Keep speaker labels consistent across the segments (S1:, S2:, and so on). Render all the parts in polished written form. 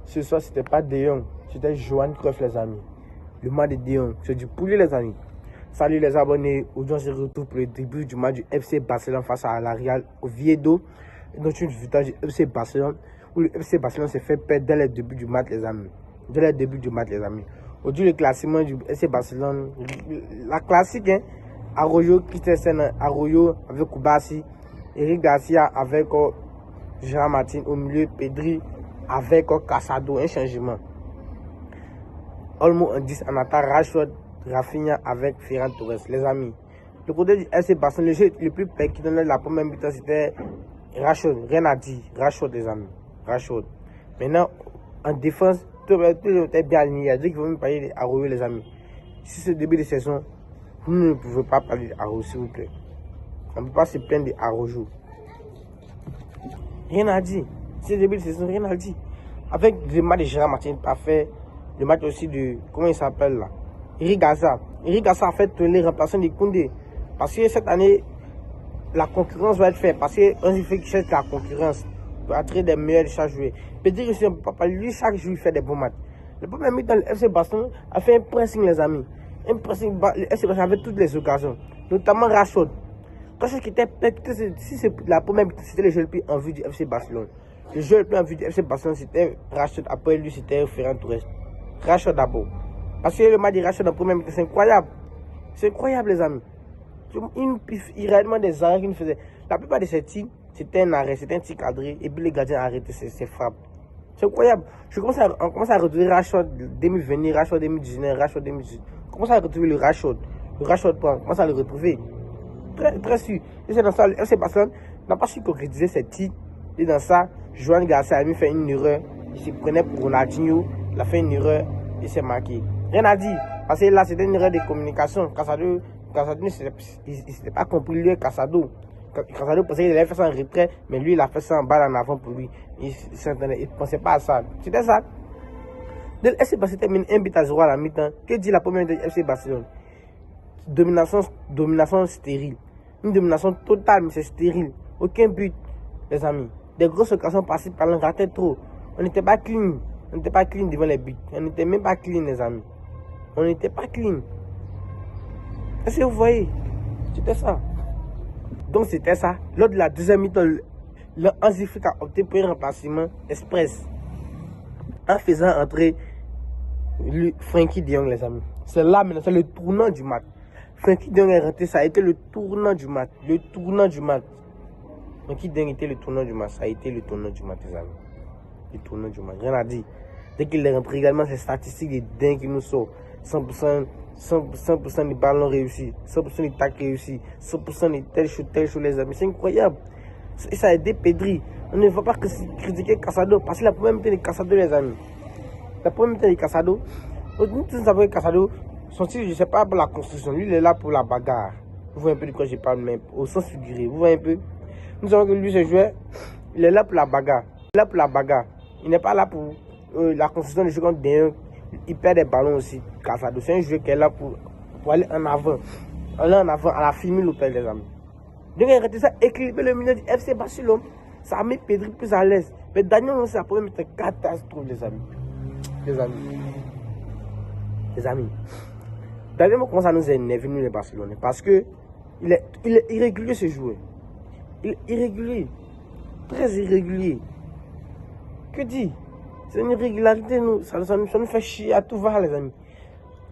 S1: Ce soir, c'était pas De Jong, c'était Johan Cruyff, les amis. Le match de De Jong, c'est du poulet, les amis. Salut les abonnés, aujourd'hui on se retrouve pour le début du match du FC Barcelone face à la Real Oviedo. Donc une victoire du FC Barcelone, où le FC Barcelone s'est fait perdre dès le début du match, les amis. Dès le début du match, les amis. Aujourd'hui, le classement du FC Barcelone, la classique, hein. Arroyo, Christensen, Arroyo avec Kubasi, Eric Garcia avec Jean Martin au milieu, Pedri avec Casado, un changement. Olmo en 10 en attaque, Rashford, Rafinha avec Ferran Torres, les amis. Le côté du FC Barcelone, le jeu le plus qui donnait la première mi-temps, c'était Rashford, rien à dire, Rashford, les amis, Rashford. Maintenant, en défense, tout était bien aligné. Il y a dit qu'il faut même parler d'Arroyo, les amis. Si c'est le début de saison, vous ne pouvez pas parler d'Arroyo, s'il vous plaît. On ne peut pas se plaindre d'Arroyo. Rien à dire. C'est le début de saison, rien à dire. Avec le match de Gérard Martin parfait, le match aussi de, comment il s'appelle là, Eric Garcia. Eric Garcia a fait tourner remplaçant de Koundé. Parce que cette année, la concurrence va être faite. Parce qu'on il fait qu'il cherche la concurrence pour attirer des meilleurs de chaque joueur. Peut-être aussi, on ne peut pas lui, chaque jour, il fait des bons matchs. Le premier mi-temps, le FC Barcelone a fait un pressing, les amis. Un pressing, le FC Barcelone avait toutes les occasions. Notamment Rashford. Rashford qui était, si c'est la première mi-temps, c'était le jeu le plus en vue du FC Barcelone. Le jeu le plus en vue du FC Barcelone, c'était Rashford. Après lui, c'était Ferran Torres. Rashford d'abord. Parce que le match de Rashford en première mi-temps, c'est incroyable. C'est incroyable, les amis. Il réellement des arrêts qu'il faisait. La plupart de ces tirs, c'était un arrêt, c'était un tir cadré. Et puis les gardiens a arrêté ses frappes. C'est incroyable. On commence à retrouver Rashford 2020, Rashford 2019, Rashford 2018. On commence à retrouver le Rashford. Le Rashford, on commence à le retrouver. Très sûr. Et c'est dans ça, le FC Barcelone n'a pas su concrétiser ses tirs. Et dans ça, Johan Garcia a fait une erreur. Il se prenait pour Ronaldinho. Il a fait une erreur. Il s'est marqué. Rien à dire. Parce que là, c'était une erreur de communication. Casado, il ne s'était pas compris, lui, Casado. Casado pensait qu'il allait faire ça en retrait, mais lui, il a fait ça en balle en avant pour lui. Il ne pensait pas à ça. C'était ça. Le FC Barcelone termine 1 but à 0 à la mi-temps. Que dit la première de FC Barcelone? Domination stérile. Une domination totale, mais c'est stérile. Aucun but, les amis. Des grosses occasions passées par l'on ratait trop. On n'était pas clean. On n'était pas clean devant les buts. On n'était même pas clean, les amis. On n'était pas clean. Est-ce que vous voyez? C'était ça. Donc c'était ça. Lors de la deuxième mi-temps, le Hansi Flick a opté pour un remplacement express. En faisant entrer Frenkie de Jong, les amis. C'est là maintenant, c'est le tournant du match. Frenkie de Jong est rentré, ça a été le tournant du match. Le tournant du match. Frenkie de Jong était le tournant du match. Ça a été le tournant du match, les amis. Le tournant du match. Rien à dire. Dès qu'il est rentré également, ces statistiques de dingue qui nous sortent. 100% des ballons réussis, 100% des tacles réussis, 100% des tel chose, les amis. C'est incroyable. Et ça a aidé Pedri. On ne va pas critiquer Casado parce que la première mi-temps de Casado, les amis. La première mi-temps de Casado, nous tous savons que Casado, son style, je ne sais pas pour la construction. Lui, il est là pour la bagarre. Vous voyez un peu de quoi je parle, même au sens figuré. Vous voyez un peu. Nous savons que lui, ce joueur, il est là pour la bagarre. Il est là pour la bagarre. Il n'est pas là pour la construction de jeu contre des gens. Il perd des ballons aussi. Casado, c'est un joueur qui est là pour aller en avant. Aller en avant à la Firmino Lopez, les amis. Donc, il a arrêté ça, équilibrer le milieu du FC Barcelone. Ça a mis Pedri plus à l'aise. Mais Daniel, c'est la première catastrophe, les amis. Les amis. Daniel commence à nous énerver, nous, les Barcelonais. Parce que il est irrégulier, ce joueur. Il est irrégulier. Très irrégulier. Que dit? C'est une irrégularité, nous. Ça nous fait chier à tout va, les amis.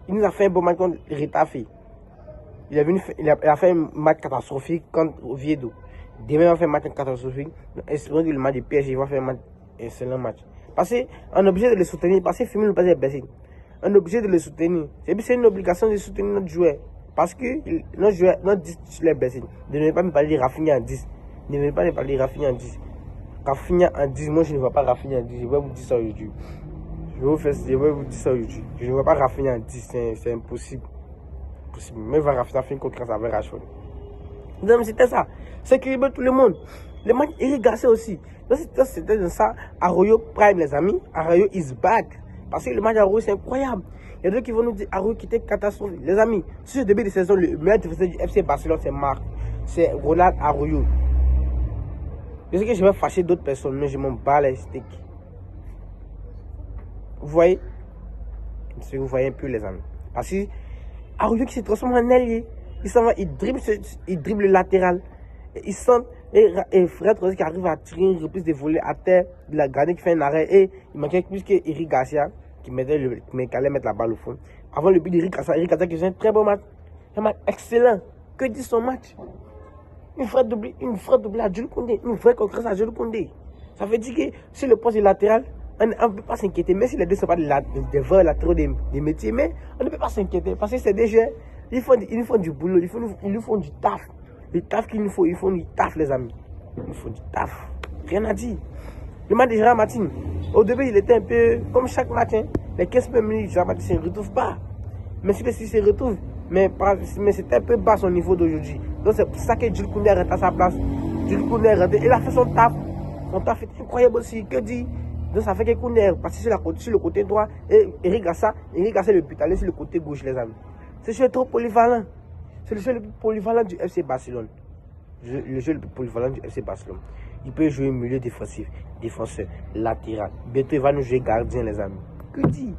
S1: Il nous a fait un bon match contre Retafe. Il a fait un match catastrophique contre Oviedo. Demain, il va faire un match catastrophique. Espérons que le match de PSG va faire un excellent match. Parce qu'on est obligé de le soutenir. Parce que Firmino Lopez est blessé. On est obligé de le soutenir. C'est une obligation de soutenir notre joueur. Parce que notre joueur, notre 10 titulaire est blessé. Ne venez pas me parler de Rafinha en 10. Ne venez pas me parler de Rafinha en 10. Rafinha en 10, moi je ne vois pas Rafinha en 10. Je vais vous dire ça aujourd'hui. Je vais vous dire ça aujourd'hui. Je ne vois pas Rafinha en 10. C'est impossible. Mais va Rafinha faire une concurrence avec Rashford. Non, mais c'était ça. C'est équilibré tout le monde. Le match Eric Garcia aussi. C'était dans ça. Arroyo Prime, les amis. Arroyo is back. Parce que le match Arroyo, c'est incroyable. Il y a d'autres qui vont nous dire Arroyo qui était catastrophique. Les amis, sur le début de saison, le meilleur défenseur du FC Barcelone, c'est Marc. C'est Ronald Arroyo. Je sais que je vais fâcher d'autres personnes, mais je m'en bats les steaks. Vous voyez? Si vous voyez un peu, les amis. Parce que Aroyo qui se transforme en ailier. Il s'en va, il dribble le latéral. Il sent, et Fred Rossi qui arrive à tirer une reprise de volée à terre, de la gardien qui fait un arrêt. Et il manquait plus que Eric Garcia qui allait mettre la balle au fond. Avant le but d'Eric Garcia qui faisait un très bon match. Un match excellent. Que dit son match? Une frappe doublée à Jules Koundé. Une vraie concurrence à Jules Koundé. Ça veut dire que sur le poste du latéral, on ne peut pas s'inquiéter. Même si les deux ne sont pas des vrais latéraux des métiers, mais on ne peut pas s'inquiéter. Parce que c'est des jeunes. Ils font du boulot. Ils nous font du taf. Le taf qu'il nous faut, ils font du taf, les amis. Ils nous font du taf. Rien à dire. Le match de Gérard Martin, au début, il était un peu comme chaque matin. Les 15 premières minutes, Gérard Martin ne se retrouve pas. Mais si se retrouve, mais c'était un peu bas son niveau d'aujourd'hui. Donc c'est pour ça que Jules Koundé est rentré à sa place. Jules Koundé est rentré. Il a fait son taf. Son taf est incroyable aussi. Que dit? Donc ça fait que Koundé est passé sur le côté droit. Et Eric Garcia le but aller sur le côté gauche, les amis. C'est le jeu trop polyvalent. C'est le jeu le plus polyvalent du FC Barcelone. Le jeu le plus polyvalent du FC Barcelone. Il peut jouer milieu défensif, défenseur, latéral. Bientôt il va nous jouer gardien, les amis. Que dit?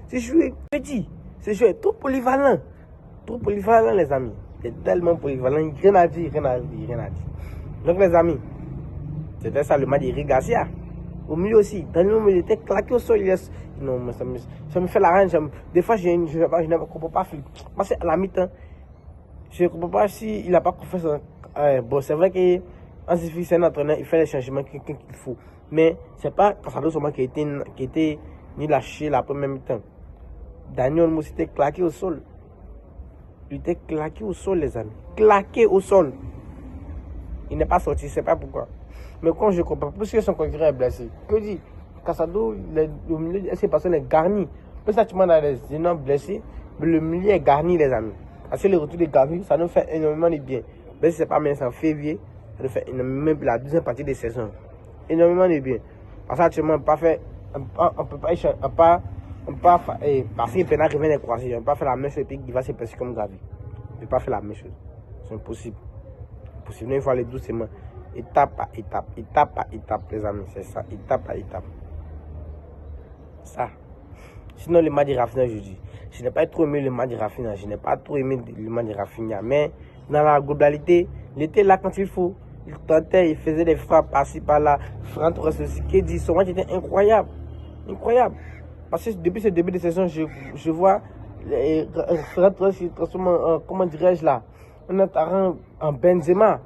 S1: C'est joué. Que dit? Ce jeu est trop polyvalent. Trop polyvalent, les amis. C'est tellement polyvalent. Rien à dire. Donc, les amis, c'était ça le match d'Eric Garcia. Au milieu aussi. Dans le moment, il était claqué au sol. Non, mais ça me fait la rage. Des fois, je ne comprends pas. Parce qu'à la mi-temps, je ne comprends pas s'il n'a pas confiance. Bon, c'est vrai que Hansi Flick, c'est un entraîneur, il fait les changements qu'il faut. Mais ce n'est pas Casado seulement qui était ni lâché la première mi-temps. Daniel Olmo était claqué au sol. Il était claqué au sol, les amis. Claqué au sol. Il n'est pas sorti, je ne sais pas pourquoi. Mais quand je comprends, parce que son concurrent est blessé. Que dit Casado, le milieu de ces personnes est garni. Peut-être que tu as des énormes blessés, mais le milieu est garni, les amis. Parce que le retour de Gavi, ça nous fait énormément de bien. Même si ce n'est pas maintenant en février, ça nous fait énormément de bien. La deuxième partie de saison. Énormément de bien. Parce qu'actuellement, on ne peut pas parce qu'il peut arriver des croisés. On ne peut pas faire la même chose et qu'il va se passer comme Gavi. On ne peut pas faire la même chose. C'est impossible. Impossible. Il faut aller doucement. Étape par étape, les amis. C'est ça. Étape par étape. Ça. Sinon, le match de Rafinha aujourd'hui. Je n'ai pas trop aimé le match de Rafinha. Je n'ai pas trop aimé le match de Rafinha. Mais dans la globalité, il était là quand il faut. Il tentait, il faisait des frappes par-ci, par-là. Franck Rossi, qui dit, son match était incroyable. Incroyable. Parce que depuis ce début de saison, je vois Franck Rossi transformer en, comment dirais-je là, en attaquant en Benzema.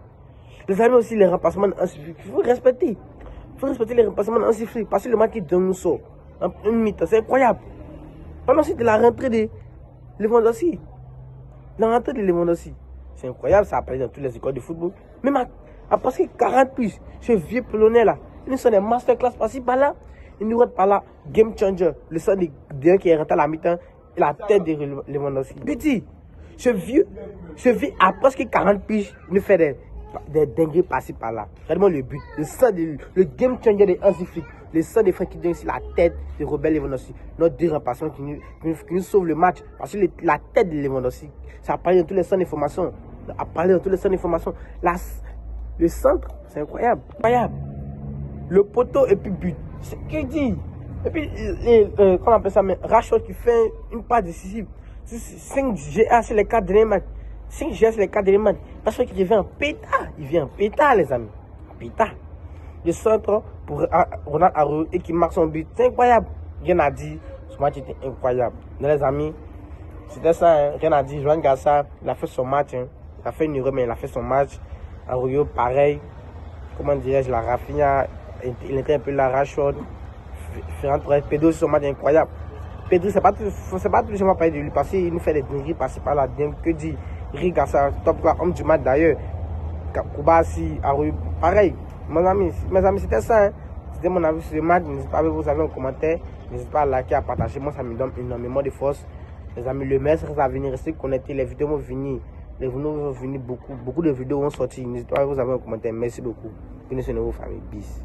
S1: Les amis aussi, les remplacements de Hansi Flick. Il faut respecter. Il faut respecter les remplacements de Hansi Flick. Parce que le match qui donne nous sort. En une mi-temps, c'est incroyable. Pendant de la rentrée de Lewandowski. La rentrée de Lewandowski. C'est incroyable, ça apparaît dans toutes les écoles de football. Même à presque 40 plus, ce vieux Polonais là, ils nous sont des masterclass par-ci par-là. Ils nous rendent par là, game changer. Le son d'un qui est rentré à la mi-temps et la tête de Lewandowski. Petit, ce vieux à presque 40 plus, il nous fait des dingueries par-ci par-là. Regardez-moi le but, le game changer de Hansi Flick. Le sang de Frenkie de Jong sur la tête de Robert Lewandowski. Notre deux remplaçants qui nous sauve le match. Parce que la tête de Lewandowski, ça apparaît dans tous les centres d'information. Ça apparaît dans tous les centres d'information. Le centre, c'est incroyable. Incroyable. Le poteau et puis but. C'est ce qu'il dit. Et puis, comment on appelle ça, mais Rashford qui fait une part décisive. 5 GA sur les 4 derniers matchs. 5 GA sur les 4 derniers matchs. Parce qu'il vient en pétard. Il vient en pétard, les amis. En pétard. Le centre pour Ronald Aroyo et qui marque son but. C'est incroyable. Rien à dire. Ce match était incroyable. Mais les amis, c'était ça. Hein. Rien à dire. Joan Garcia, il a fait son match. Hein. Il a fait une erreur, mais il a fait son match. Aroyo, pareil. Comment dirais-je, la Rafinha, il était un peu la Rashford. Pedro, son match incroyable. Pedro, c'est pas tout le temps parler de lui parce qu'il nous fait des dingueries par-ci par-là. Que dit Eric Garcia, top 3 homme du match d'ailleurs. Koubassi, Aroyo, pareil. Mes amis, c'était ça. Hein. C'était mon avis sur le match. N'hésitez pas à vous avez en commentaire. N'hésitez pas à liker, à partager. Moi, ça me donne énormément de force. Les amis, le meilleur reste à venir. Restez connectés. Les vidéos vont venir. Les vidéos vont venir beaucoup. Beaucoup de vidéos vont sortir. N'hésitez pas à vous avez en commentaire. Merci beaucoup. Prenez soin de vos familles. Peace.